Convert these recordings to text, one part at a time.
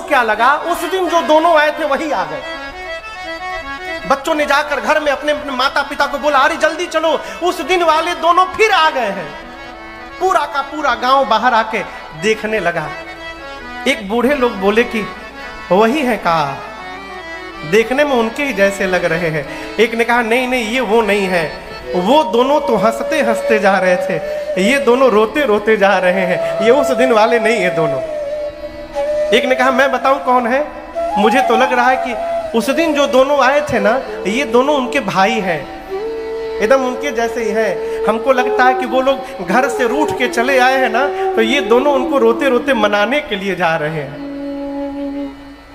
रोग क्या लगा, उस दिन जो दोनों आए थे वही आ गए। बच्चों ने जाकर घर में अपने अपने माता पिता को बोला, अरे जल्दी चलो, उस दिन वाले दोनों फिर आ गए हैं। पूरा का पूरा गांव बाहर आके देखने लगा। एक बूढ़े लोग बोले कि वही है, कहा देखने में उनके ही जैसे लग रहे हैं। एक ने कहा नहीं नहीं, ये वो नहीं है, वो दोनों तो हंसते हंसते जा रहे थे, ये दोनों रोते रोते जा रहे हैं, ये उस दिन वाले नहीं है दोनों। एक ने कहा मैं बताऊं कौन है, मुझे तो लग रहा है कि उस दिन जो दोनों आए थे ना, ये दोनों उनके भाई हैं, एकदम उनके जैसे ही हैं। हमको लगता है कि वो लोग घर से रूठ के चले आए हैं ना, तो ये दोनों उनको रोते रोते मनाने के लिए जा रहे हैं।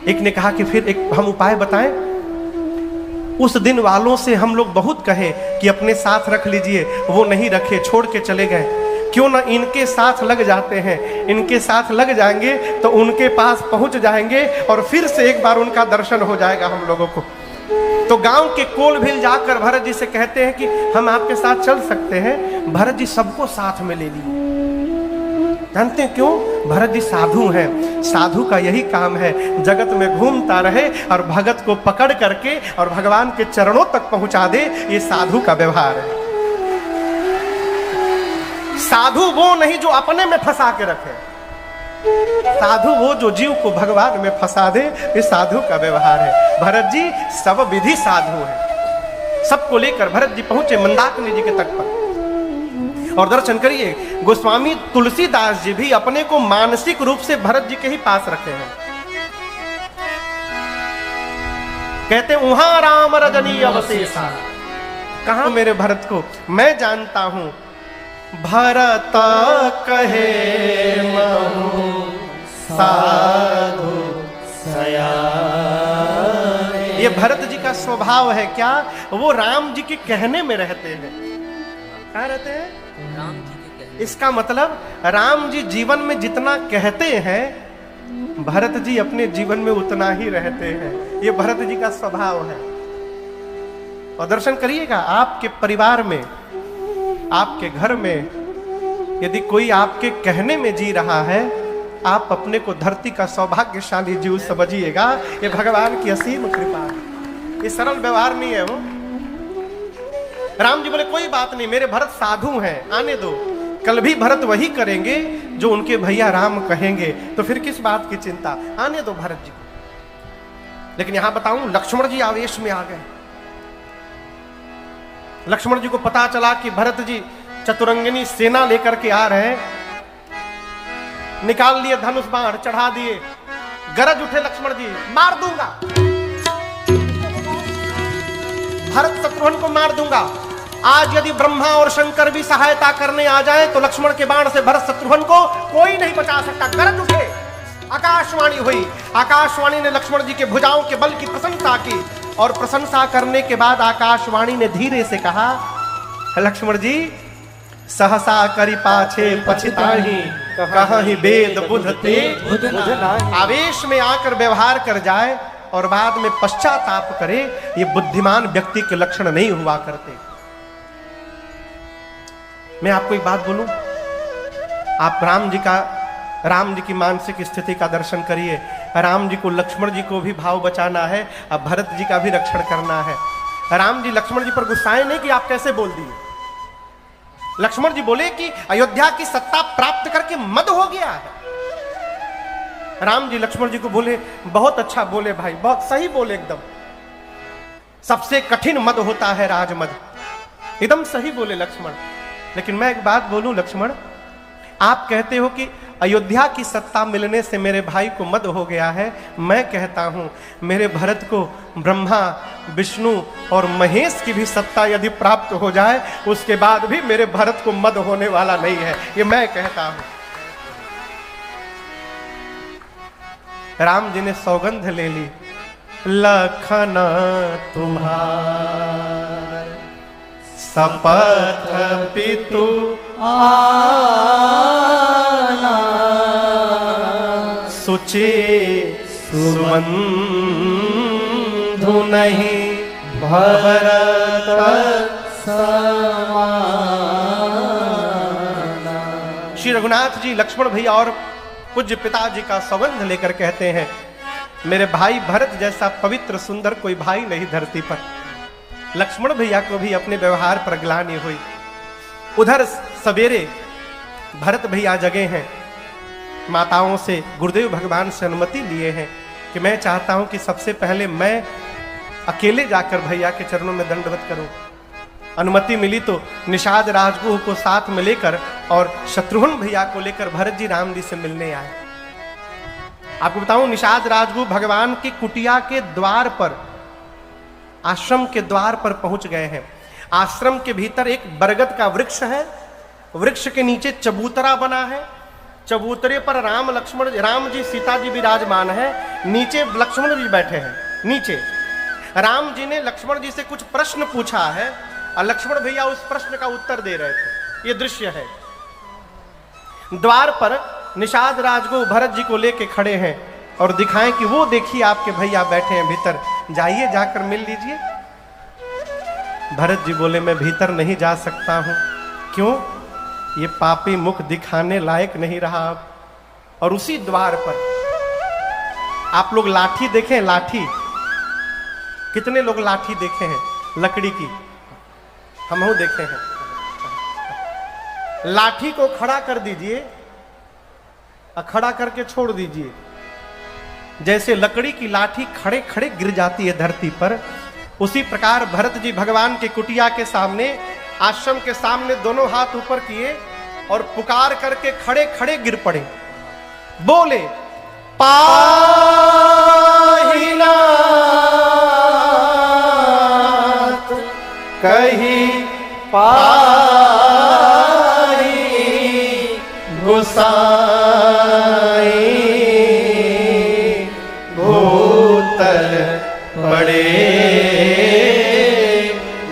एक ने कहा कि फिर एक हम उपाय बताएं। उस दिन वालों से हम लोग बहुत कहे कि अपने साथ रख लीजिए, वो नहीं रखे, छोड़ के चले गए। क्यों ना इनके साथ लग जाते हैं, इनके साथ लग जाएंगे तो उनके पास पहुंच जाएंगे और फिर से एक बार उनका दर्शन हो जाएगा हम लोगों को। तो गांव के कोलभील जाकर भरत जी से कहते हैं कि हम आपके साथ चल सकते हैं। भरत जी सबको साथ में ले लिए। जानते हैं क्यों? भरत जी साधु हैं। साधु का यही काम है, जगत में घूमता रहे और भगत को पकड़ करके और भगवान के चरणों तक पहुंचा दे। ये साधु का व्यवहार है। साधु वो नहीं जो अपने में फंसा के रखे, साधु वो जो जीव को भगवान में फंसा दे। ये साधु का व्यवहार है। भरत जी सब विधि साधु है। सबको लेकर भरत जी पहुंचे मंदाकिनी जी के तट पर और दर्शन करिए। गोस्वामी तुलसीदास जी भी अपने को मानसिक रूप से भरत जी के ही पास रखे हैं। कहते वहां राम रजनी अवशेषा। कहा मेरे भरत को? मैं जानता हूं भरत कहे महु साधु सया। ये भरत जी का स्वभाव है क्या? वो राम जी के कहने में रहते हैं। कहाँ रहते हैं? राम जी के कहने। इसका मतलब राम जी जीवन में जितना कहते हैं, भरत जी अपने जीवन में उतना ही रहते हैं। ये भरत जी का स्वभाव है। और दर्शन करिएगा, आपके परिवार में, आपके घर में यदि कोई आपके कहने में जी रहा है, आप अपने को धरती का सौभाग्यशाली जीव समझिएगा। ये भगवान की असीम कृपा है। ये सरल व्यवहार नहीं है। वो राम जी बोले कोई बात नहीं, मेरे भरत साधु हैं, आने दो। कल भी भरत वही करेंगे जो उनके भैया राम कहेंगे, तो फिर किस बात की चिंता, आने दो भरत जी को। लेकिन यहां बताऊं, लक्ष्मण जी आवेश में आ गए। लक्ष्मण जी को पता चला कि भरत जी चतुरंगिनी सेना लेकर के आ रहे हैं। निकाल लिए धनुष बाण, चढ़ा दिए। गरज उठे लक्ष्मण जी, मार दूंगा, भरत शत्रुघ्न को मार दूंगा। आज यदि ब्रह्मा और शंकर भी सहायता करने आ जाए तो लक्ष्मण के बाण से भरत शत्रुघ्न को कोई नहीं बचा सकता। गरज उठे, आकाशवाणी हुई। आकाशवाणी ने लक्ष्मण जी के भुजाओं के बल की प्रशंसा की और प्रशंसा करने के बाद आकाशवाणी ने धीरे से कहा, लक्ष्मण जी सहसा करी पाछे पछताही, कहीं वेद बुझते आवेश में आकर व्यवहार कर जाए और बाद में पश्चाताप करे, ये बुद्धिमान व्यक्ति के लक्षण नहीं हुआ करते। मैं आपको एक बात बोलूं, आप राम जी की मानसिक स्थिति का दर्शन करिए। राम जी को, लक्ष्मण जी को भी भाव बचाना है, अब भरत जी का भी रक्षण करना है। राम जी लक्ष्मण जी पर गुस्साए नहीं कि आप कैसे बोल दिए। लक्ष्मण जी बोले कि अयोध्या की सत्ता प्राप्त करके मद हो गया है। राम जी लक्ष्मण जी को बोले बहुत अच्छा बोले भाई, बहुत सही बोले, एकदम सबसे कठिन मद होता है राजमद। एकदम सही बोले लक्ष्मण। लेकिन मैं एक बात बोलूं लक्ष्मण, आप कहते हो कि अयोध्या की सत्ता मिलने से मेरे भाई को मद हो गया है। मैं कहता हूं मेरे भरत को ब्रह्मा, विष्णु और महेश की भी सत्ता यदि प्राप्त हो जाए, उसके बाद भी मेरे भरत को मद होने वाला नहीं है। ये मैं कहता हूं। राम जी ने सौगंध ले ली, लखन तुम्हार शपथ पितु आना, सुचि सुबंधु नहीं भरत समाना। श्री रघुनाथ जी लक्ष्मण भैया और पूज्य पिताजी का सौगंध लेकर कहते हैं मेरे भाई भरत जैसा पवित्र सुंदर कोई भाई नहीं धरती पर। लक्ष्मण भैया को भी अपने व्यवहार पर ग्लानि हुई। उधर सवेरे भरत भैया जगे हैं, माताओं से गुरुदेव भगवान से अनुमति लिए हैं कि मैं चाहता हूं कि सबसे पहले मैं अकेले जाकर भैया के चरणों में दंडवत करूं। अनुमति मिली तो निषाद राजगुह को साथ में लेकर और शत्रुघ्न भैया को लेकर भरत जी राम जी से मिलने आए। आपको बताऊं, निषाद राजगुह भगवान की कुटिया के द्वार पर, आश्रम के द्वार पर पहुंच गए हैं। आश्रम के भीतर एक बरगद का वृक्ष है, वृक्ष के नीचे चबूतरा बना है, चबूतरे पर राम जी सीता जी विराजमान है, नीचे लक्ष्मण जी बैठे हैं। नीचे राम जी ने लक्ष्मण जी से कुछ प्रश्न पूछा है और लक्ष्मण भैया उस प्रश्न का उत्तर दे रहे थे। ये दृश्य है। द्वार पर निषाद राजगुह भरत जी को लेके खड़े हैं और दिखाएं कि वो देखिए आपके भैया बैठे हैं भीतर, जाइए जाकर मिल लीजिए। भरत जी बोले मैं भीतर नहीं जा सकता हूं। क्यों? ये पापी मुख दिखाने लायक नहीं रहा अब। और उसी द्वार पर आप लोग लाठी देखें, लाठी, कितने लोग लाठी देखे हैं लकड़ी की? हम हो देखे हैं। लाठी को खड़ा कर दीजिए, खड़ा करके छोड़ दीजिए। जैसे लकड़ी की लाठी खड़े खड़े गिर जाती है धरती पर, उसी प्रकार भरत जी भगवान के कुटिया के सामने, आश्रम के सामने दोनों हाथ ऊपर किए और पुकार करके खड़े खड़े गिर पड़े। बोले पाहिनाथ कहीं पाही गोसाई भूतल पड़े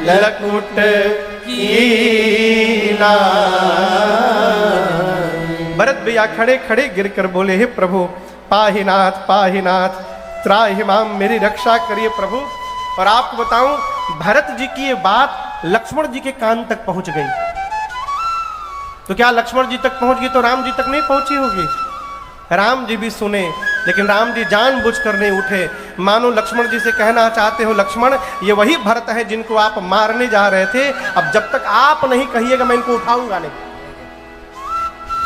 लकुट कीना। भरत भैया खड़े खड़े गिरकर बोले हे प्रभु, पाहिनाथ पाहिनाथ त्राहिमाम, मेरी रक्षा करिए प्रभु। और आपको बताऊं, भरत जी की ये बात लक्ष्मण जी के कान तक पहुंच गई। तो क्या लक्ष्मण जी तक पहुंच गई तो राम जी तक नहीं पहुंची होगी? राम जी भी सुने, लेकिन राम जी जानबूझकर नहीं उठे। मानो लक्ष्मण जी से कहना चाहते हो, लक्ष्मण ये वही भरत है जिनको आप मारने जा रहे थे, अब जब तक आप नहीं कहिएगा मैं इनको उठाऊंगा नहीं।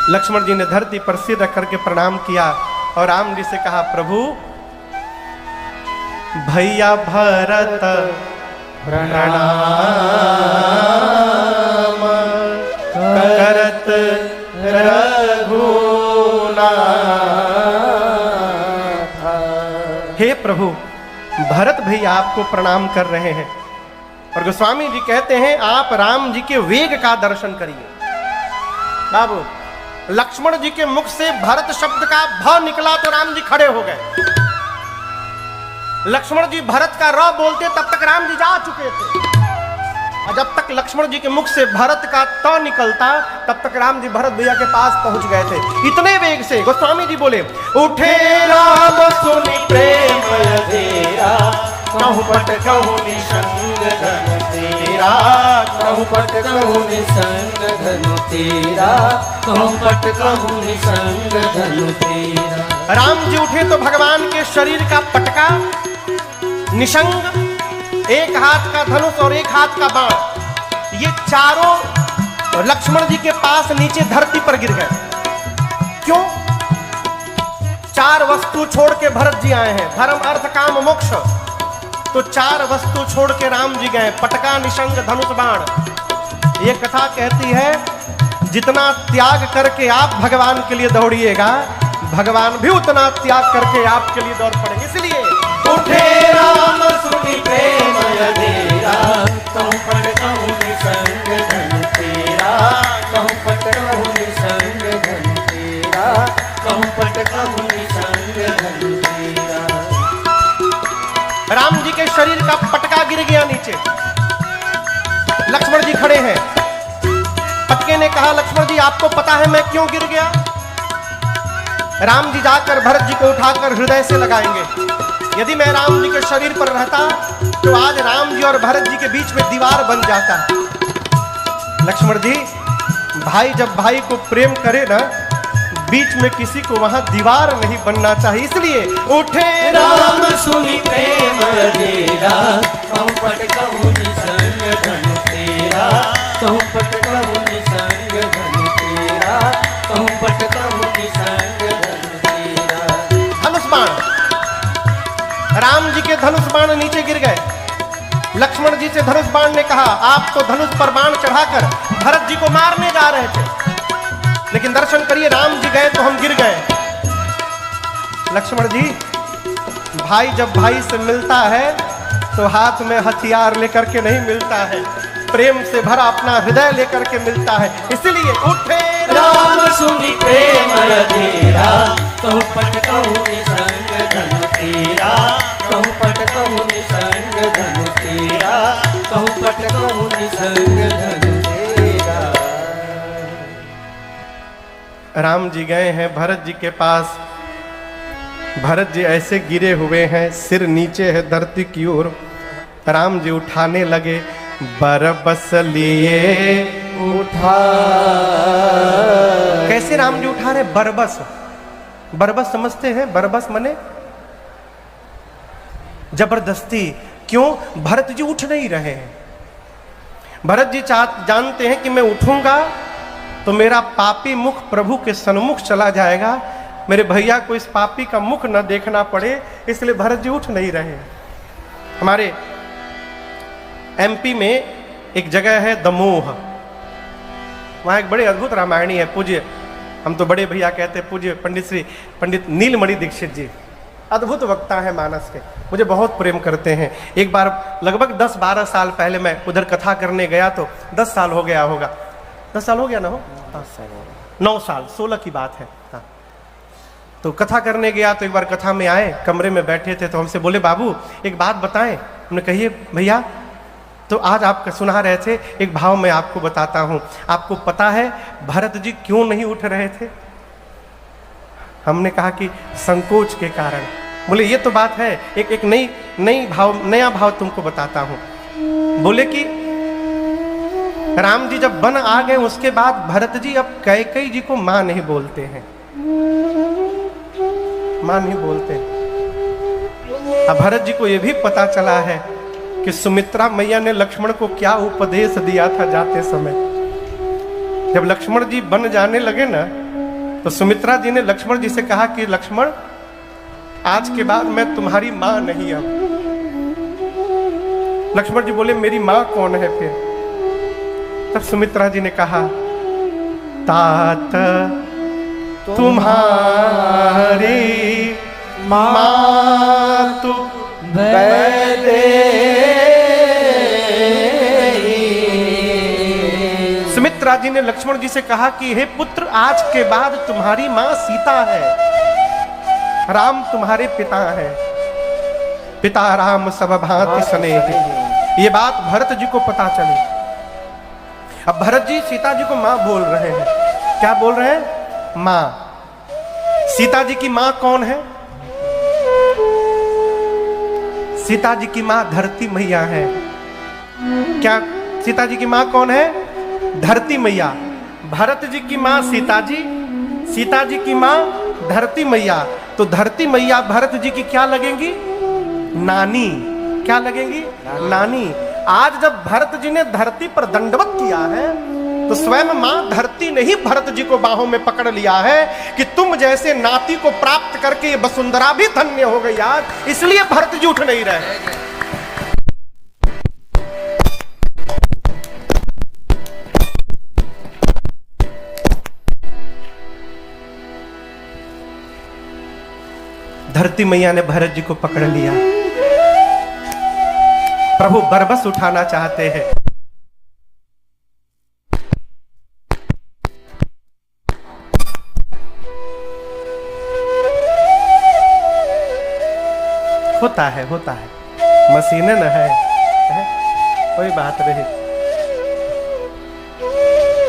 लक्ष्मण जी ने धरती पर सिर रख करके प्रणाम किया और राम जी से कहा, प्रभु भैया भरत प्रणाम करत रघुनाथ। हे प्रभु, भरत भैया आपको प्रणाम कर रहे हैं। और गोस्वामी जी कहते हैं आप राम जी के वेग का दर्शन करिए। बाबू, लक्ष्मण जी के मुख से भरत शब्द का भ निकला तो राम जी खड़े हो गए। लक्ष्मण जी भरत का र बोलते तब तक राम जी जा चुके थे, और जब तक लक्ष्मण जी के मुख से भरत का त निकलता तब तक राम जी भरत भैया के पास पहुंच गए थे। इतने वेग से गोस्वामी जी बोले, उठे राम सुनि प्रेम अधेरा, कहूँ पट कहूँ निसंग धन तेरा, कहूँ पट कहूँ निसंग धन तेरा, कहूँ पट कहूँ निसंग धन तेरा। राम जी उठे तो भगवान के शरीर का पटका, निसंग, एक हाथ का धनुष और एक हाथ का बाण, ये चारों लक्ष्मण जी के पास नीचे धरती पर गिर गए। क्यों? चार वस्तु छोड़ के भरत जी आए हैं, धर्म अर्थ काम मोक्ष। तो चार वस्तु छोड़ के राम जी गए, पटका, निसंग, धनुष, बाण। ये कथा कहती है जितना त्याग करके आप भगवान के लिए दौड़िएगा, भगवान भी उतना त्याग करके आपके लिए दौड़ पड़ेंगे। इसलिए उठे राम सुनि प्रेम अधेरा, कहूँ पट कहूँ निसंग धन तेरा, कहूँ पट कहूँ निसंग धन तेरा, कहूँ पट कहूँ निसंग धन तेरा। राम जी के शरीर का पटका गिर गया नीचे। लक्ष्मण जी खड़े हैं। पटके ने कहा, लक्ष्मण जी आपको पता है मैं क्यों गिर गया? राम जी जाकर भरत जी को उठाकर हृदय से लगाएंगे। यदि मैं राम जी के शरीर पर रहता तो आज राम जी और भरत जी के बीच में दीवार बन जाता। लक्ष्मण जी, भाई जब भाई को प्रेम करे ना, बीच में किसी को वहां दीवार नहीं बनना चाहिए, इसलिए उठे राम सुनि प्रेम तेरा, कहूँ पट कहूँ निसंग धनु तेरा, कहूँ पट कहूँ निसंग धनु तेरा, कहूँ पट कहूँ निसंग धनु तेरा। धनुष बाण, राम जी के धनुष बाण नीचे गिर गए। लक्ष्मण जी से धनुष बाण ने कहा, आप तो धनुष पर बाण चढ़ाकर भरत जी को मारने जा रहे थे, लेकिन दर्शन करिए राम जी गए तो हम गिर गए। लक्ष्मण जी, भाई जब भाई से मिलता है तो हाथ में हथियार लेकर के नहीं मिलता है, प्रेम से भरा अपना हृदय लेकर के मिलता है। इसलिए उठे राम सुनि प्रेम तेरा, कहूँ पट कहूँ निसंग धनु तेरा, कहूँ पट कहूँ निसंग धनु तेरा, कहूँ पट कहूँ निसंग धनु तेरा। राम जी गए हैं भरत जी के पास। भरत जी ऐसे गिरे हुए हैं, सिर नीचे है धरती की ओर। राम जी उठाने लगे, बरबस लिए उठा। कैसे राम जी उठा रहे? बरबस। बरबस समझते हैं? बरबस मने जबरदस्ती। क्यों? भरत जी उठ नहीं रहे हैं। भरत जी जानते हैं कि मैं उठूंगा तो मेरा पापी मुख प्रभु के सन्मुख चला जाएगा, मेरे भैया को इस पापी का मुख न देखना पड़े, इसलिए भरत जी उठ नहीं रहे। हमारे एमपी में एक जगह है दमोह, वहाँ एक बड़े अद्भुत रामायणी है। पूज्य, हम तो बड़े भैया कहते हैं, पूज्य पंडित नीलमणि दीक्षित जी अद्भुत वक्ता है मानस के, मुझे बहुत प्रेम करते हैं। एक बार लगभग 10-12 साल पहले मैं उधर कथा करने गया तो 10 साल हो गया होगा, 10 साल हो गया ना हो, 9 साल 16 की बात है। हाँ, तो कथा करने गया तो एक बार कथा में आए, कमरे में बैठे थे तो हमसे बोले, बाबू एक बात बताएं। हमने कहिए भैया। तो आज आप सुना रहे थे, एक भाव मैं आपको बताता हूं। आपको पता है भरत जी क्यों नहीं उठ रहे थे? हमने कहा कि संकोच के कारण। बोले ये तो बात है, एक नया भाव तुमको बताता हूं। बोले कि राम जी जब वन आ गए उसके बाद भरत जी अब कैकेयी जी को मां नहीं बोलते हैं, मां नहीं बोलते। अब भरत जी को यह भी पता चला है कि सुमित्रा मैया ने लक्ष्मण को क्या उपदेश दिया था जाते समय। जब लक्ष्मण जी बन जाने लगे ना तो सुमित्रा जी ने लक्ष्मण जी से कहा कि लक्ष्मण आज के बाद मैं तुम्हारी मां नहीं। अब लक्ष्मण जी बोले मेरी मां कौन है फिर? तब सुमित्रा जी ने कहा, तात तुम्हारी मां तू सुमित्रा जी ने लक्ष्मण जी से कहा कि हे पुत्र, आज के बाद तुम्हारी मां सीता है, राम तुम्हारे पिता है। पिता राम सब भांति स्नेह। ये बात भरत जी को पता चली। अब भरत जी सीता जी को मां बोल रहे हैं। क्या बोल रहे हैं? मां। सीता जी की मां कौन है? सीता जी की मां धरती मैया है। क्या सीता जी की मां कौन है? धरती मैया। भरत जी की मां सीता जी, सीता जी की मां धरती मैया। तो धरती मैया भरत जी की क्या लगेंगी? नानी। क्या लगेंगी? नानी। आज जब भरत जी ने धरती पर दंडवत किया है तो स्वयं मां धरती ने ही भरत जी को बाहों में पकड़ लिया है कि तुम जैसे नाती को प्राप्त करके ये वसुंधरा भी धन्य हो गई आज, इसलिए भरत जी उठ नहीं रहे। धरती मैया ने भरत जी को पकड़ लिया। प्रभु बरबस उठाना चाहते हैं। होता है मशीनें न है, कोई बात नहीं।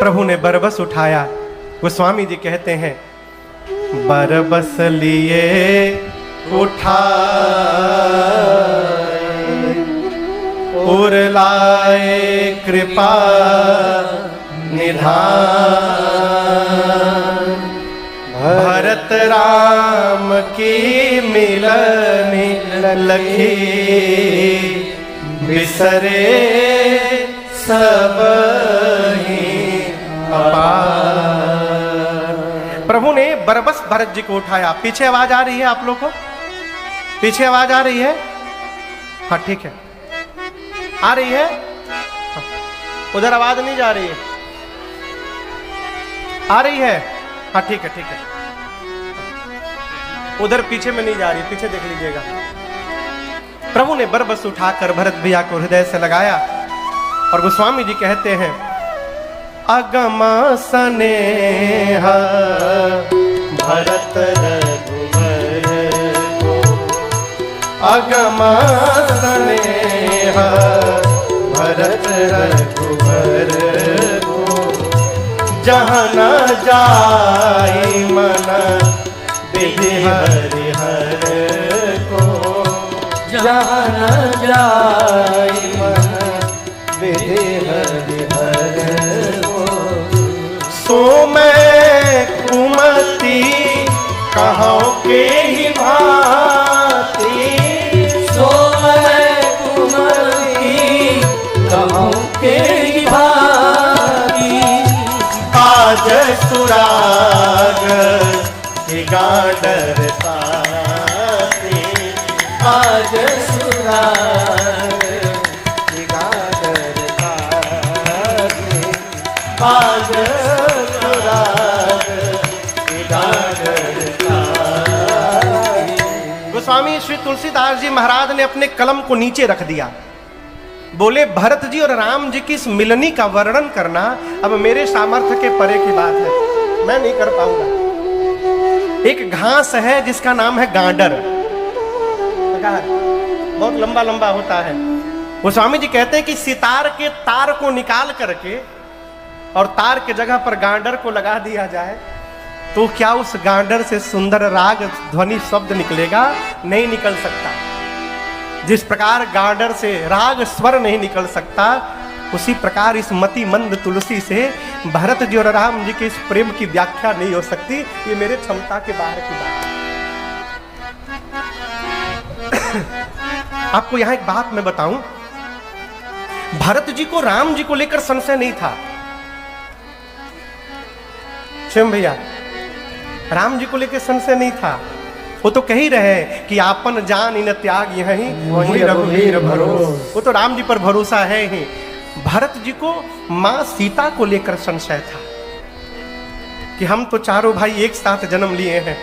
प्रभु ने बरबस उठाया। गोस्वामी जी कहते हैं, बरबस लिए उठा और लाए कृपा निधान, भरत राम की मिलनी लखी, बिसरे सब ही अपार। प्रभु ने बरबस भरत जी को उठाया। पीछे आवाज आ रही है आप लोग को? पीछे आवाज आ रही है? हाँ ठीक है, आ रही है। उधर आवाज नहीं जा रही है? आ रही है? हाँ ठीक है ठीक है। उधर पीछे में नहीं जा रही, पीछे देख लीजिएगा। प्रभु ने बरबस उठाकर भरत भैया को हृदय से लगाया और गोस्वामी जी कहते हैं, अगम स्नेह भरत रघुवर को, अगम स्नेह भरत रघुवर को, जहाँ न जाई मन विधि हरिहर को, जहाँ न जाई मन विधि हरिहर को। सो मैं कुमति कहूँ के ही भांति, सो मैं कुमति कहूँ के ही भांति, आज सुराग की गाडर ताती, आज सुराग की गाडर ताती, आज सुराग की गाडर ताती। गोस्वामी श्री तुलसीदास जी महाराज ने अपने कलम को नीचे रख दिया। बोले, भरत जी और राम जी की इस मिलनी का वर्णन करना अब मेरे सामर्थ्य के परे की बात है, मैं नहीं कर पाऊंगा। एक घास है जिसका नाम है गांडर, बहुत लंबा लंबा होता है। वो स्वामी जी कहते हैं कि सितार के तार को निकाल करके और तार के जगह पर गांडर को लगा दिया जाए तो क्या उस गांडर से सुंदर राग ध्वनि शब्द निकलेगा? नहीं निकल सकता। जिस प्रकार गांडर से राग स्वर नहीं निकल सकता, उसी प्रकार इस मति मंद तुलसी से भरत जी और राम जी के इस प्रेम की व्याख्या नहीं हो सकती। ये मेरे क्षमता के बाहर की बात है। आपको यहां एक बात मैं बताऊं, भरत जी को राम जी को लेकर संशय नहीं था। शिव भैया, राम जी को लेकर संशय नहीं था। वो तो कह ही रहे कि आपन जान इन त्याग यहीं वही रघुवीर भरोस। वो तो राम जी पर भरोसा है ही। भरत जी को मां सीता को लेकर संशय था कि हम तो चारों भाई एक साथ जन्म लिए हैं,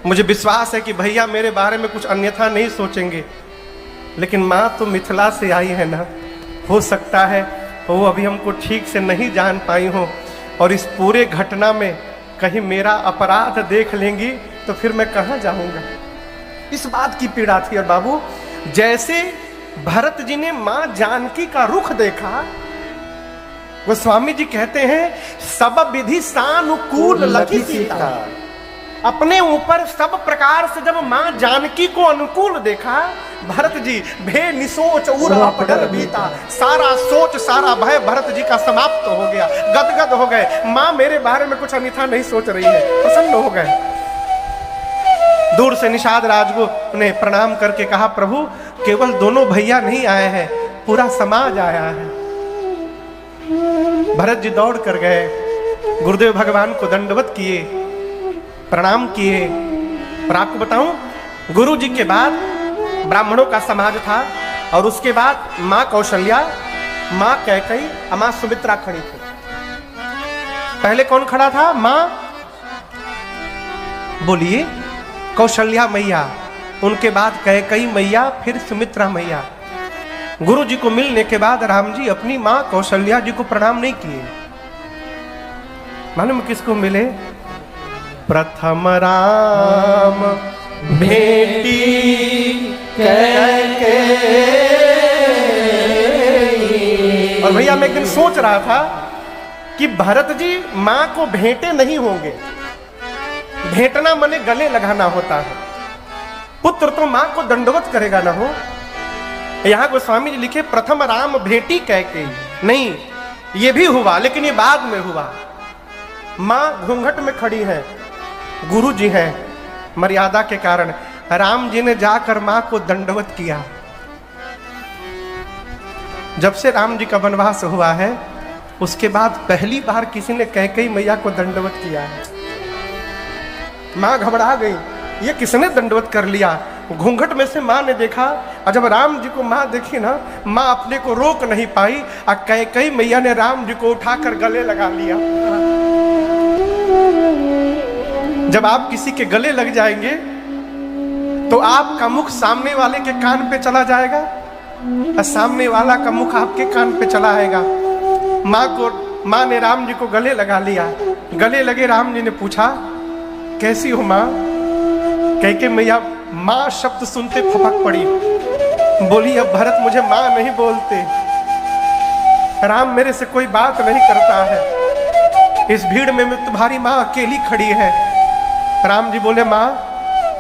मुझे विश्वास है कि भैया मेरे बारे में कुछ अन्यथा नहीं सोचेंगे, लेकिन मां तो मिथिला से आई है ना, हो सकता है वो अभी हमको ठीक से नहीं जान पाई हो और इस पूरे घटना में कहीं मेरा अपराध देख लेंगी तो फिर मैं कहां जाऊंगा। इस बात की पीड़ा थी। और बाबू, जैसे भरत जी ने मां जानकी का रुख देखा, वो स्वामी जी कहते हैं सब विधि सानुकूल लखी सीता। अपने ऊपर सब प्रकार से जब मां जानकी को अनुकूल देखा, भरत जी भे निसोच उरा पडर बीता। सारा सोच सारा भय भरत जी का समाप्त हो गया, गदगद हो गए। मां मेरे बारे में कुछ अन्यथा नहीं सोच रही है, प्रसन्न हो गए। दूर से निषाद राजगुरु ने प्रणाम करके कहा, प्रभु केवल दोनों भैया नहीं आए हैं, पूरा समाज आया है। भरत जी दौड़ कर गए, गुरुदेव भगवान को दंडवत किए, प्रणाम किए। और आपको बताऊं, गुरु जी के बाद ब्राह्मणों का समाज था और उसके बाद मां कौशल्या, मां कैकेयी और मां सुमित्रा खड़ी थी। पहले कौन खड़ा था? मां, बोलिए, कौशल्या मैया, उनके बाद कैकेयी मैया, फिर सुमित्रा मैया। गुरु जी को मिलने के बाद राम जी अपनी मां कौशल्या जी को प्रणाम नहीं किए। मालूम किसको मिले? प्रथम राम भेटी कैकेयी। और भैया मैं एक दिन सोच रहा था कि भरत जी मां को भेंटे नहीं होंगे। भेंटना माने गले लगाना होता है। पुत्र तो मां को दंडवत करेगा ना हो। यहां गोस्वामी जी लिखे प्रथम राम भेटी कैकेयी। नहीं, ये भी हुआ, लेकिन ये बाद में हुआ। मां घूंघट में खड़ी है गुरु जी हैं, मर्यादा के कारण राम जी ने जाकर मां को दंडवत किया। जब से राम जी का वनवास हुआ है उसके बाद पहली बार किसी ने कैकेयी मैया को दंडवत किया है। मां घबरा गई, ये किसने दंडवत कर लिया। घूंघट में से मां ने देखा और जब राम जी को मां देखी ना, मां अपने को रोक नहीं पाई और कैकेयी मैया ने राम जी को उठाकर गले लगा लिया। जब आप किसी के गले लग जाएंगे तो आपका मुख सामने वाले के कान पे चला जाएगा और सामने वाला का मुख आपके कान पे चला आएगा। मां ने राम जी को गले लगा लिया। गले लगे राम जी ने पूछा, कैसी हो मां? कैकेयी मैया मां शब्द सुनते फपक पड़ी, बोली अब भरत मुझे मां नहीं बोलते, राम मेरे से कोई बात नहीं करता है, इस भीड़ में तुम्हारी मां अकेली खड़ी है। राम जी बोले, मां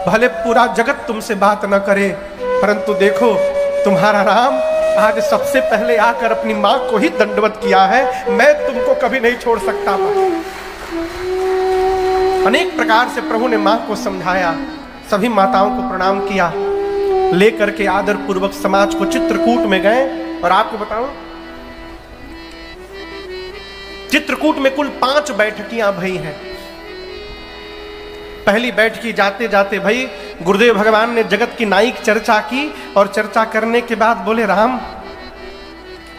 भले पूरा जगत तुमसे बात न करे, परंतु देखो तुम्हारा राम आज सबसे पहले आकर अपनी मां को ही दंडवत किया है, मैं तुमको कभी नहीं छोड़ सकता। अनेक प्रकार से प्रभु ने मां को समझाया, सभी माताओं को प्रणाम किया, लेकर के आदर पूर्वक समाज को चित्रकूट में गए। और आपको बताऊं, चित्रकूट में कुल 5 बैठकियां भई हैं। पहली बैठकी जाते जाते भाई गुरुदेव भगवान ने जगत की नायिक चर्चा की और चर्चा करने के बाद बोले, राम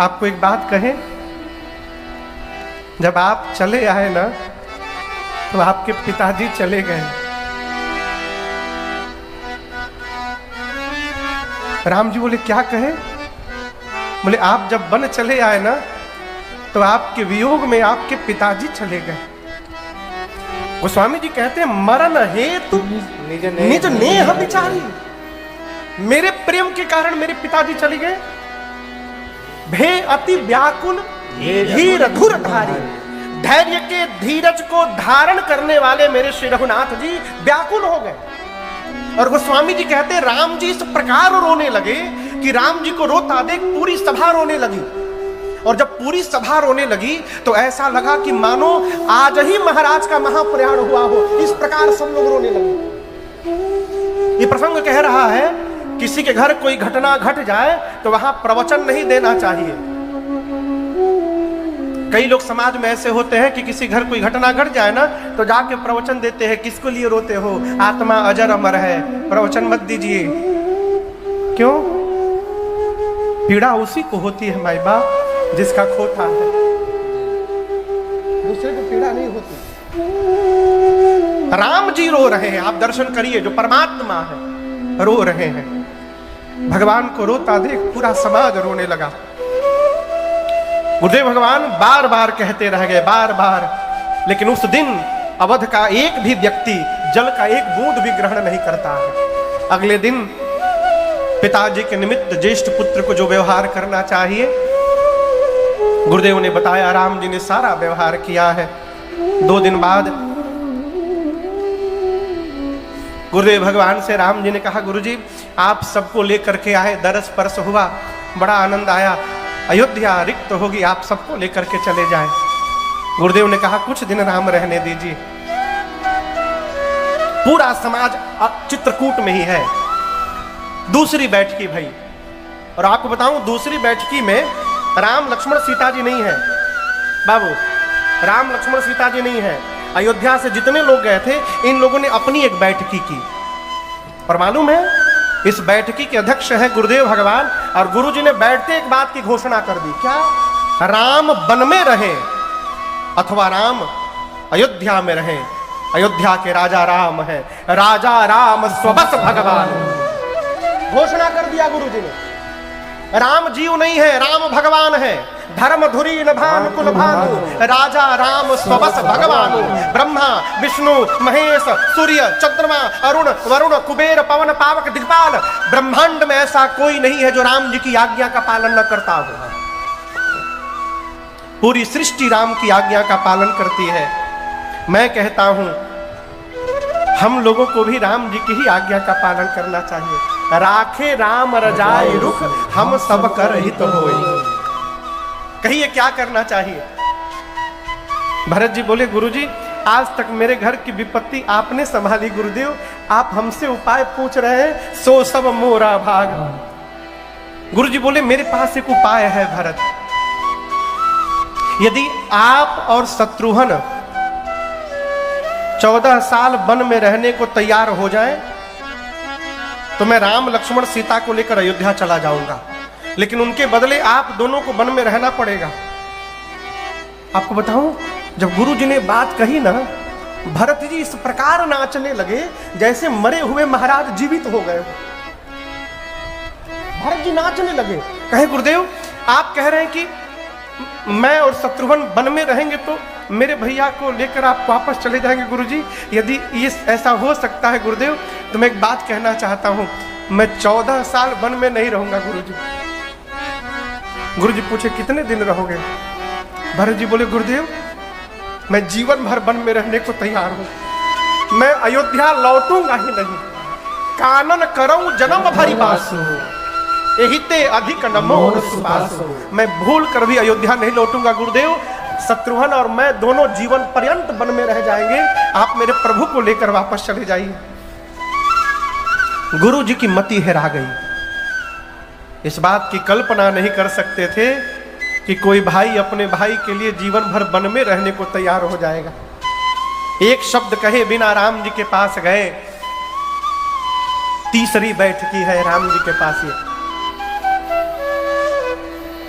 आपको एक बात कहें, जब आप चले आए ना तो आपके पिताजी चले गए। राम जी बोले, क्या कहे? बोले, आप जब वन चले आए ना तो आपके वियोग में आपके पिताजी चले गए। गोस्वामी जी कहते हैं, मरण हेतु निज नेह विचारी, मेरे प्रेम के कारण मेरे पिताजी चले गए। भे अति व्याकुल धीर धुर धारी, धैर्य के धीरज को धारण करने वाले मेरे श्री रघुनाथ जी व्याकुल हो गए। और गोस्वामी जी कहते हैं, राम जी इस प्रकार रोने लगे कि राम जी को रोता देख पूरी सभा रोने लगी। और जब पूरी सभा रोने लगी तो ऐसा लगा कि मानो आज ही महाराज का महाप्रयाण हुआ हो, इस प्रकार सब लोग रोने लगे। ये प्रसंग कह रहा है, किसी के घर कोई घटना घट जाए तो वहां प्रवचन नहीं देना चाहिए। कई लोग समाज में ऐसे होते हैं कि किसी घर कोई घटना घट जाए ना तो जाके प्रवचन देते हैं, किसको लिए रोते हो, आत्मा अजर अमर है, प्रवचन मत दीजिए। क्यों? पीड़ा उसी को होती है माई बाप जिसका खोता है, दूसरे को पीड़ा नहीं होती। राम जी रो रहे हैं, आप दर्शन करिए, जो परमात्मा है रो रहे हैं। भगवान को रोता देख पूरा समाज रोने लगा। गुरुदेव भगवान बार बार कहते रह गए, बार बार, लेकिन उस दिन अवध का एक भी व्यक्ति जल का एक बूंद भी ग्रहण नहीं करता है। अगले दिन पिताजी के निमित्त ज्येष्ठ पुत्र को जो व्यवहार करना चाहिए गुरुदेव ने बताया, राम जी ने सारा व्यवहार किया है। 2 दिन बाद गुरुदेव भगवान से राम जी ने कहा, गुरुजी आप सबको लेकर के आए, दरस परस हुआ, बड़ा आनंद आया, अयोध्या रिक्त होगी, आप सबको लेकर के चले जाएं। गुरुदेव ने कहा, कुछ दिन राम रहने दीजिए। पूरा समाज चित्रकूट में ही है। दूसरी बैठकी भई, और आपको बताऊं दूसरी बैठकी में राम लक्ष्मण सीता जी नहीं है बाबू, राम लक्ष्मण सीता जी नहीं है। अयोध्या से जितने लोग गए थे इन लोगों ने अपनी एक बैठकी की, और मालूम है इस बैठकी के अध्यक्ष है गुरुदेव भगवान। और गुरु जी ने बैठते एक बात की घोषणा कर दी, क्या? राम वन में रहे अथवा राम अयोध्या में रहे, अयोध्या के राजा राम है, राजा राम स्वबस भगवान। घोषणा कर दिया गुरु जी ने। राम जीव नहीं है, राम भगवान है। धर्म धुरी न भानु कुल भानु, राजा राम स्वबस भगवान। ब्रह्मा विष्णु महेश सूर्य चंद्रमा अरुण वरुण कुबेर पवन पावक दिक्पाल, ब्रह्मांड में ऐसा कोई नहीं है जो राम जी की आज्ञा का पालन न करता हो। पूरी सृष्टि राम की आज्ञा का पालन करती है। मैं कहता हूं हम लोगों को भी राम जी की ही आज्ञा का पालन करना चाहिए। राखे राम रजाई रुख, हम सब कर हित होई। कहिए क्या करना चाहिए? भरत जी बोले, गुरुजी आज तक मेरे घर की विपत्ति आपने संभाली गुरुदेव, आप हमसे उपाय पूछ रहे हैं, सो सब मोरा भाग। गुरुजी बोले मेरे पास एक उपाय है भरत, यदि आप और शत्रुघ्न 14 साल वन में रहने को तैयार हो जाएं, तो मैं राम लक्ष्मण सीता को लेकर अयोध्या चला जाऊंगा, लेकिन उनके बदले आप दोनों को वन में रहना पड़ेगा। आपको बताऊं, जब गुरु जी ने बात कही ना, भरत जी इस प्रकार नाचने लगे जैसे मरे हुए महाराज जीवित हो गए। भरत जी नाचने लगे, कहे गुरुदेव आप कह रहे हैं कि मैं और शत्रुघ्न वन में रहेंगे तो मेरे भैया को लेकर आप वापस चले जाएंगे गुरुजी। यदि ये ऐसा हो सकता है गुरुदेव, तो मैं एक बात कहना चाहता हूं, मैं 14 साल वन में नहीं रहूंगा गुरुजी। गुरुजी पूछे कितने दिन रहोगे? भरत जी बोले गुरुदेव मैं जीवन भर वन में रहने को तैयार हूं, मैं अयोध्या लौटूंगा ही नहीं। कानन करऊं जन्म भरी बासु, यही ते अधिक नमोर सुबासु। मैं भूल कर भी अयोध्या नहीं लौटूंगा गुरुदेव। शत्रुघ्न और मैं दोनों जीवन पर्यंत वन में रह जाएंगे, आप मेरे प्रभु को लेकर वापस चले जाइए। गुरु जी की मति हेरा गई। इस बात की कल्पना नहीं कर सकते थे कि कोई भाई अपने भाई के लिए जीवन भर वन में रहने को तैयार हो जाएगा। एक शब्द कहे बिना राम जी के पास गए। तीसरी बैठकी है राम जी के पास। ये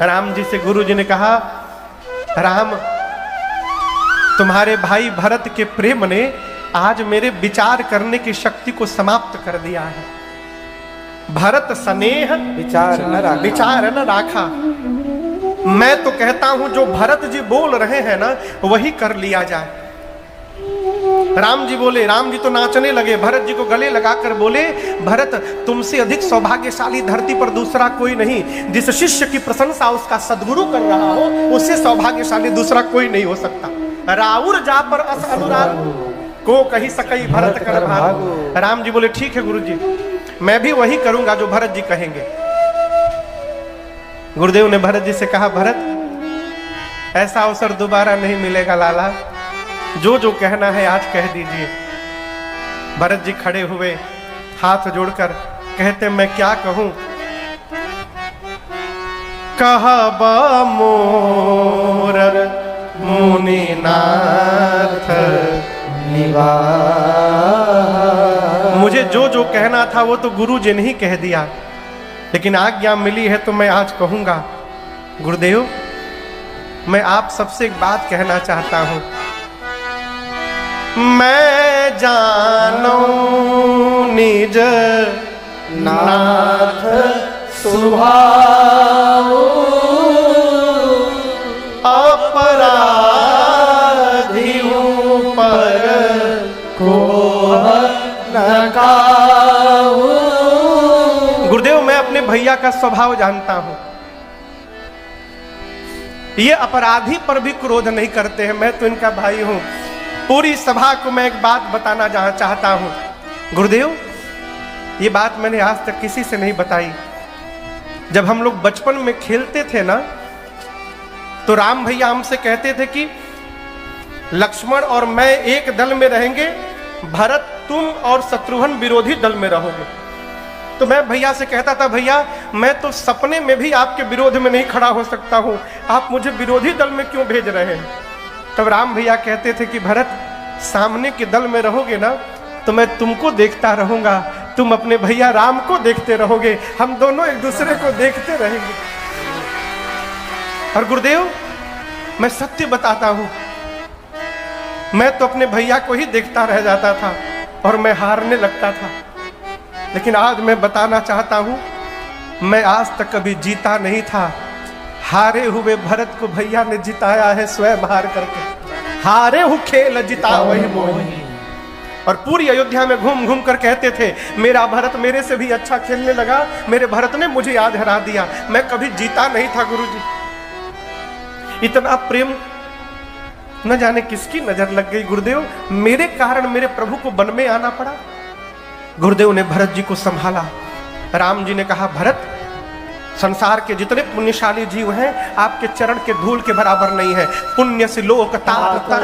राम जी से गुरु जी ने कहा, राम तुम्हारे भाई भरत के प्रेम ने आज मेरे विचार करने की शक्ति को समाप्त कर दिया है। भरत स्नेह विचार न राखा। मैं तो कहता हूं जो भरत जी बोल रहे हैं ना वही कर लिया जाए। राम जी बोले, राम जी तो नाचने लगे, भरत जी को गले लगाकर बोले, भरत तुमसे अधिक सौभाग्यशाली धरती पर दूसरा कोई नहीं। जिस शिष्य की प्रशंसा उसका सद्गुरु कर रहा हो, उससे सौभाग्यशाली दूसरा कोई नहीं हो सकता। राउर जा पर अस अनुराग को कही सकई भरत कर भाग। राम जी बोले ठीक है गुरु जी, मैं भी वही करूंगा जो भरत जी कहेंगे। गुरुदेव ने भरत जी से कहा, भरत ऐसा अवसर दोबारा नहीं मिलेगा लाला, जो जो कहना है आज कह दीजिए। भरत जी खड़े हुए, हाथ जोड़कर कहते, मैं क्या कहूं? कहब मोर मुनिनाथ मुझे जो जो कहना था वो तो गुरु जी ने ही कह दिया, लेकिन आज्ञा मिली है तो मैं आज कहूंगा। गुरुदेव मैं आप सबसे एक बात कहना चाहता हूं। मैं जानूं निज नाथ सुभाव, अपराधी हूं पर को न काऊ। गुरुदेव मैं अपने भैया का स्वभाव जानता हूं, ये अपराधी पर भी क्रोध नहीं करते हैं, मैं तो इनका भाई हूं। पूरी सभा को मैं एक बात बताना चाहता हूं। गुरुदेव ये बात मैंने आज तक किसी से नहीं बताई। जब हम लोग बचपन में खेलते थे ना, तो राम भैया हमसे कहते थे कि लक्ष्मण और मैं एक दल में रहेंगे, भरत तुम और शत्रुघ्न विरोधी दल में रहोगे। तो मैं भैया से कहता था, भैया मैं तो सपने में भी आपके विरोध में नहीं खड़ा हो सकता हूं, आप मुझे विरोधी दल में क्यों भेज रहे हैं? तब राम भैया कहते थे कि भरत सामने के दल में रहोगे ना तो मैं तुमको देखता रहूंगा, तुम अपने भैया राम को देखते रहोगे, हम दोनों एक दूसरे को देखते रहेंगे। और गुरुदेव मैं सत्य बताता हूं, मैं तो अपने भैया को ही देखता रह जाता था और मैं हारने लगता था। लेकिन आज मैं बताना चाहता हूं, मैं आज तक कभी जीता नहीं था। हारे हुए भरत को भैया ने जिताया है स्वयं हार करके। हारे हु खेल जिता वही मोही। और पूरी अयोध्या में घूम घूम कर कहते थे, मेरा भरत मेरे से भी अच्छा खेलने लगा, मेरे भरत ने मुझे आज हरा दिया। मैं कभी जीता नहीं था गुरुजी। इतना प्रेम न जाने किसकी नजर लग गई गुरुदेव, मेरे कारण मेरे प्रभु को वन में आना पड़ा। गुरुदेव ने भरत जी को संभाला। राम जी ने कहा, भरत संसार के जितने पुण्यशाली जीव हैं आपके चरण के धूल के बराबर नहीं है। पुण्य से लोक ताप तर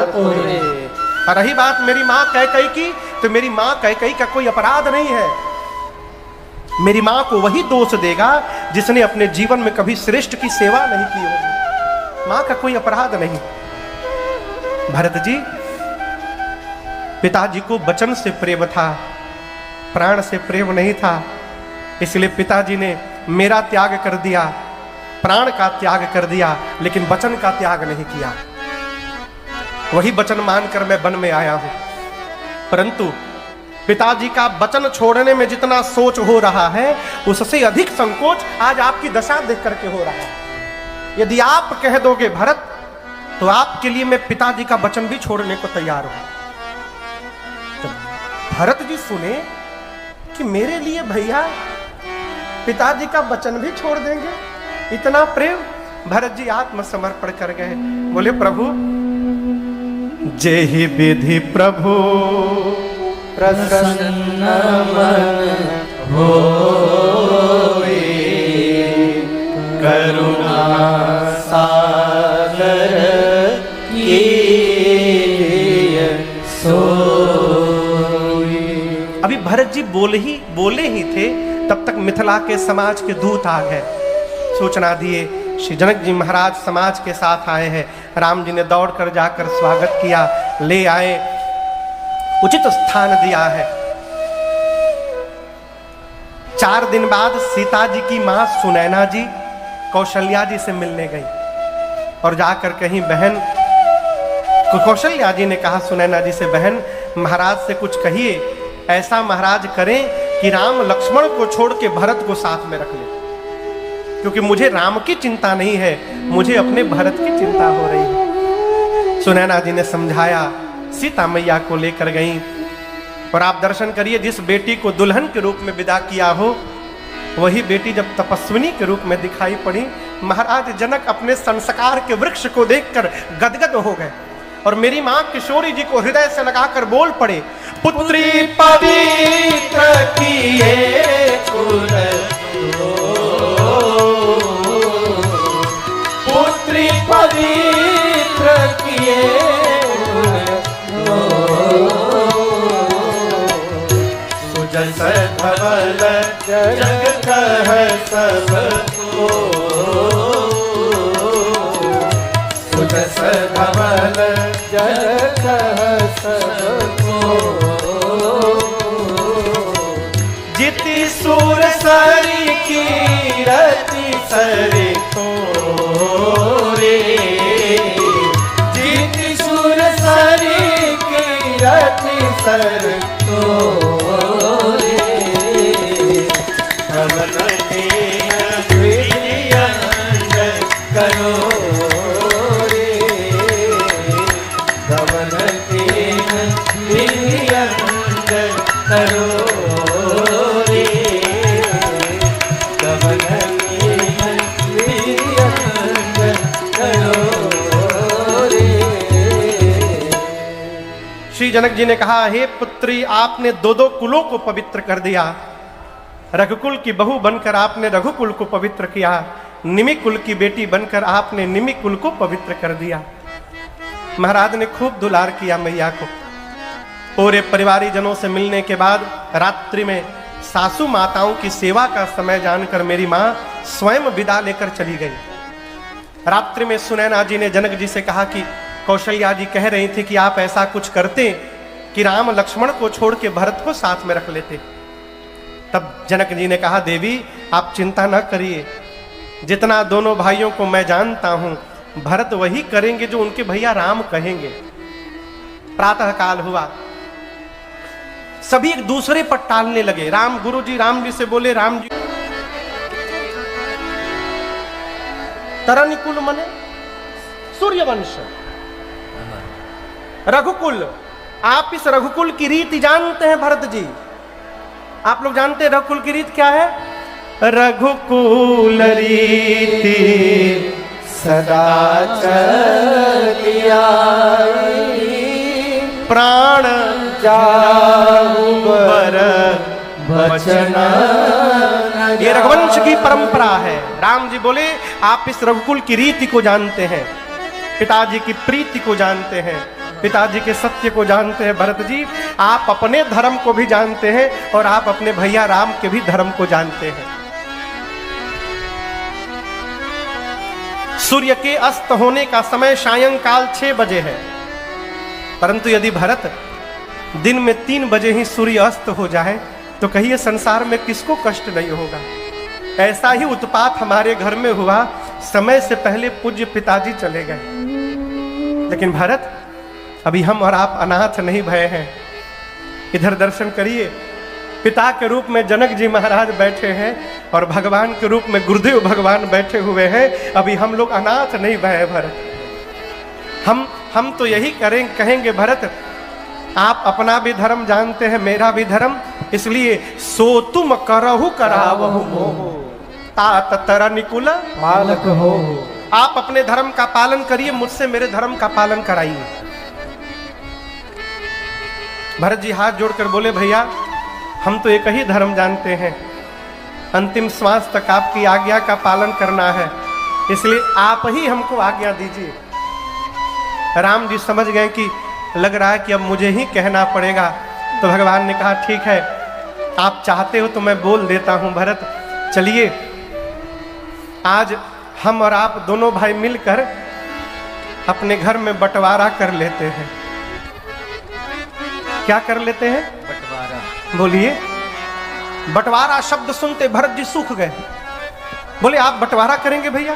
और रही बात मेरी माँ कैकेयी की, तो मेरी माँ कैकेयी का कोई अपराध नहीं है। मेरी माँ को वही दोष देगा जिसने अपने जीवन में कभी श्रेष्ठ की सेवा नहीं की होगी। माँ का कोई अपराध नहीं। भरत जी, पिताजी को वचन से प्रेम था, प्राण से प्रेम नहीं था, इसलिए पिताजी ने मेरा त्याग कर दिया, प्राण का त्याग कर दिया, लेकिन वचन का त्याग नहीं किया। वही वचन मानकर मैं वन में आया हूं। परंतु पिताजी का वचन छोड़ने में जितना सोच हो रहा है, उससे अधिक संकोच आज आपकी दशा देख करके हो रहा है। यदि आप कह दोगे भरत, तो आपके लिए मैं पिताजी का वचन भी छोड़ने को तैयार हूं। तो भरत जी सुने कि मेरे लिए भैया पिताजी का वचन भी छोड़ देंगे, इतना प्रेम। भरत जी आत्मसमर्पण कर गए। बोले प्रभु, जेहि विधि प्रभु प्रसन्न मन होए, करुणा सागर कीजिए सोई। अभी भरत जी बोले ही थे, तब तक मिथिला के समाज के दूत आ गए, सूचना दिए श्री जनक जी महाराज समाज के साथ आए हैं। राम जी ने दौड़कर जाकर स्वागत किया, ले आए, उचित स्थान दिया है। 4 दिन बाद सीता जी की मां सुनैना जी कौशल्या जी से मिलने गई और जाकर कहीं बहन कौशल्या जी ने कहा सुनैना जी से, बहन महाराज से कुछ कहिए, ऐसा महाराज करें कि राम लक्ष्मण को छोड़ के भरत को साथ में रख ले, क्योंकि मुझे राम की चिंता नहीं है, मुझे अपने भरत की चिंता हो रही है। सुनैना जी ने समझाया, सीता मैया को लेकर गई। और आप दर्शन करिए, जिस बेटी को दुल्हन के रूप में विदा किया हो, वही बेटी जब तपस्विनी के रूप में दिखाई पड़ी, महाराज जनक अपने संस्कार के वृक्ष को देखकर गदगद हो गए। और मेरी मां किशोरी जी को हृदय से लगाकर बोल पड़े, पुत्री पवित्र किए कुल, पुत्री पवित्र किए सुजस धवल जग कह सब को, सुजस धवल जग कह सब को। जिति सुर सरी कीरति सरी तोरे, जिति सुर सरी कीरति सर तोरे। धवल तेज विजयंग करो रे, धवल तेज विजयंग करो रे, धवल तेज विजयंग करो रे। श्री जनक जी ने कहा, हे पुत्री, आपने 2 कुलों को पवित्र कर दिया। रघुकुल की बहू बनकर आपने रघुकुल को पवित्र किया, निमि कुल की बेटी बनकर आपने निमि कुल को पवित्र कर दिया। महाराज ने खूब दुलार किया मैया को। पूरे परिवारी जनों से मिलने के बाद रात्रि में सासू माताओं की सेवा का समय जानकर मेरी मां स्वयं विदा लेकर चली गई। रात्रि में सुनैना जी ने जनक जी से कहा कि कौशल्या जी कह रही थी कि आप ऐसा कुछ करते कि राम लक्ष्मण को छोड़ के भरत को साथ में रख लेते। तब जनक जी ने कहा, देवी आप चिंता न करिए, जितना दोनों भाइयों को मैं जानता हूं, भरत वही करेंगे जो उनके भैया राम कहेंगे। प्रातः काल हुआ, सभी एक दूसरे पर टालने लगे। राम गुरुजी राम जी से बोले, राम जी तरनिकुल मने सूर्यवंश, रघुकुल, आप इस रघुकुल की रीति जानते हैं भरत जी? आप लोग जानते हैं रघुकुल की रीत क्या है? रघुकुल रीति सदा चलिया, प्राण जाऊ बर बचन। ये रघुवंश की परंपरा है। राम जी बोले, आप इस रघुकुल की रीति को जानते हैं, पिताजी की प्रीति को जानते हैं, पिताजी के सत्य को जानते हैं भरत जी, आप अपने धर्म को भी जानते हैं और आप अपने भैया राम के भी धर्म को जानते हैं। सूर्य के अस्त होने का समय सायंकाल 6 बजे है, परंतु यदि भरत दिन में 3 बजे ही सूर्य अस्त हो जाए तो कहिए संसार में किसको कष्ट नहीं होगा। ऐसा ही उत्पात हमारे घर में हुआ, समय से पहले पूज्य पिताजी चले गए, लेकिन भरत अभी हम और आप अनाथ नहीं भये हैं। इधर दर्शन करिए, पिता के रूप में जनक जी महाराज बैठे हैं और भगवान के रूप में गुरुदेव भगवान बैठे हुए हैं। अभी हम लोग अनाथ नहीं भये भरत। हम तो यही कहेंगे भरत, आप अपना भी धर्म जानते हैं, मेरा भी धर्म, इसलिए सो तुम करहु करावहु मोह तात तर निकुल मालक हो। आप अपने धर्म का पालन करिए, मुझसे मेरे धर्म का पालन कराइए। भरत जी हाथ जोड़कर बोले, भैया हम तो एक ही धर्म जानते हैं, अंतिम श्वास तक आपकी आज्ञा का पालन करना है, इसलिए आप ही हमको आज्ञा दीजिए। राम जी समझ गए कि लग रहा है कि अब मुझे ही कहना पड़ेगा, तो भगवान ने कहा ठीक है, आप चाहते हो तो मैं बोल देता हूं भरत। चलिए आज हम और आप दोनों भाई मिलकर अपने घर में बंटवारा कर लेते हैं। क्या कर लेते हैं? बंटवारा। बोलिए। बंटवारा शब्द सुनते भरत जी सूख गए। बोले आप बंटवारा करेंगे भैया?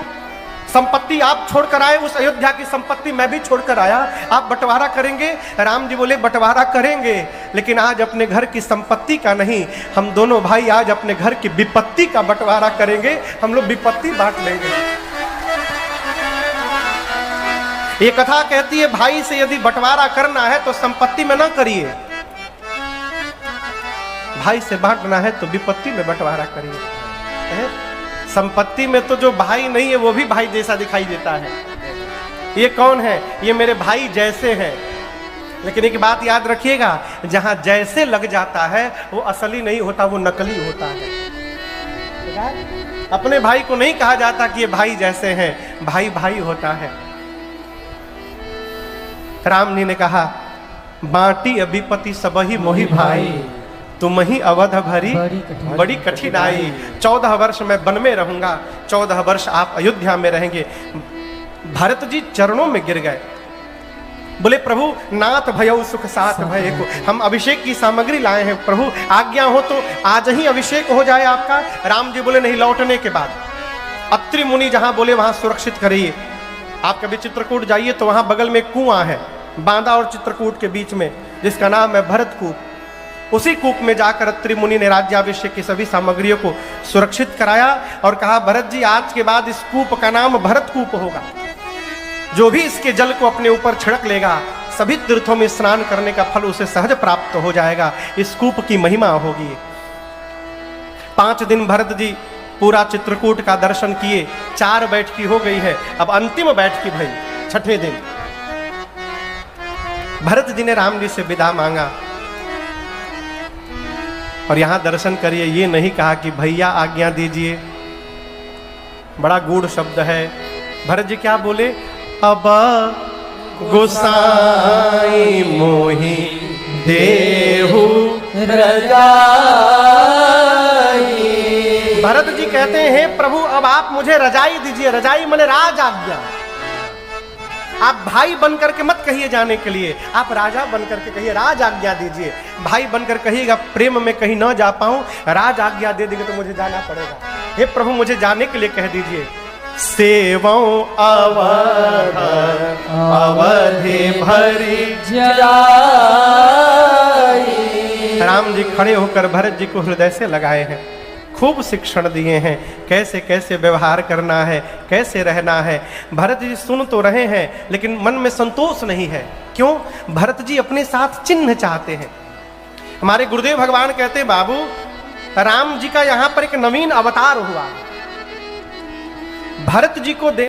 संपत्ति आप छोड़कर आए, उस अयोध्या की संपत्ति मैं भी छोड़कर आया, आप बंटवारा करेंगे? राम जी बोले बंटवारा करेंगे, लेकिन आज अपने घर की संपत्ति का नहीं, हम दोनों भाई आज अपने घर की विपत्ति का बंटवारा करेंगे। हम लोग विपत्ति बांट लेंगे। ये कथा कहती है भाई से यदि बंटवारा करना है तो संपत्ति में ना करिए, भाई से बांटना है तो विपत्ति में बंटवारा करिए। संपत्ति में तो जो भाई नहीं है वो भी भाई जैसा दिखाई देता है। ये कौन है? ये मेरे भाई जैसे हैं। लेकिन एक बात याद रखिएगा, जहां जैसे लग जाता है वो असली नहीं होता, वो नकली होता है। अपने भाई को नहीं कहा जाता कि ये भाई जैसे हैं, भाई भाई होता है। राम जी ने कहा बांटी अभिपति सबही मोहि भाई, तुम ही अवध भरी बड़ी कठिनाई। 14 वर्ष मैं वन में रहूंगा, 14 वर्ष आप अयोध्या में रहेंगे। भरत जी चरणों में गिर गए, बोले प्रभु नाथ भयउ सुख साथ भय को, हम अभिषेक की सामग्री लाए हैं, प्रभु आज्ञा हो तो आज ही अभिषेक हो जाए आपका। राम जी बोले नहीं, लौटने के बाद। अत्रि मुनि जहां बोले वहां सुरक्षित करिए। आप कभी चित्रकूट जाइए तो वहां बगल में कुआं है, बांदा और चित्रकूट के बीच में, जिसका नाम है भरतकूप। उसी कूप में जाकर अत्रि मुनि ने राज्याभिषेक की सभी सामग्रियों को सुरक्षित कराया और कहा भरत जी आज के बाद इस कूप का नाम भरतकूप होगा। जो भी इसके जल को अपने ऊपर छिड़क लेगा, सभी तीर्थों में स्नान करने का फल उसे सहज प्राप्त हो जाएगा। इस कूप की महिमा होगी। 5 दिन भरत जी पूरा चित्रकूट का दर्शन किए। 4 बैठकी हो गई है, अब अंतिम बैठकी भई 6ठे दिन। भरत जी ने राम जी से विदा मांगा और यहां दर्शन करिए, ये नहीं कहा कि भैया आज्ञा दीजिए, बड़ा गूढ़ शब्द है। भरत जी क्या बोले? अब गोसाई मोहि देहु रजाई। भरत जी कहते हैं प्रभु अब आप मुझे रजाई दीजिए। रजाई माने राज आज्ञा। आप भाई बनकर के मत कहिए जाने के लिए, आप राजा बनकर के कहिए राज आज्ञा दीजिए। भाई बनकर कहिएगा प्रेम में कहीं न जा पाऊं, राज आज्ञा दे देंगे तो मुझे जाना पड़ेगा। हे प्रभु मुझे जाने के लिए कह दीजिए। सेवो अवध अवधि भरी जाई। राम जी खड़े होकर भरत जी को हृदय से लगाए हैं, खूब शिक्षण दिए हैं, कैसे कैसे व्यवहार करना है, कैसे रहना है। भरत जी सुन तो रहे हैं लेकिन मन में संतोष नहीं है। क्यों? भरत जी अपने साथ चिन्ह चाहते हैं। हमारे गुरुदेव भगवान कहते हैं बाबू राम जी का यहां पर एक नवीन अवतार हुआ, भरत जी को दे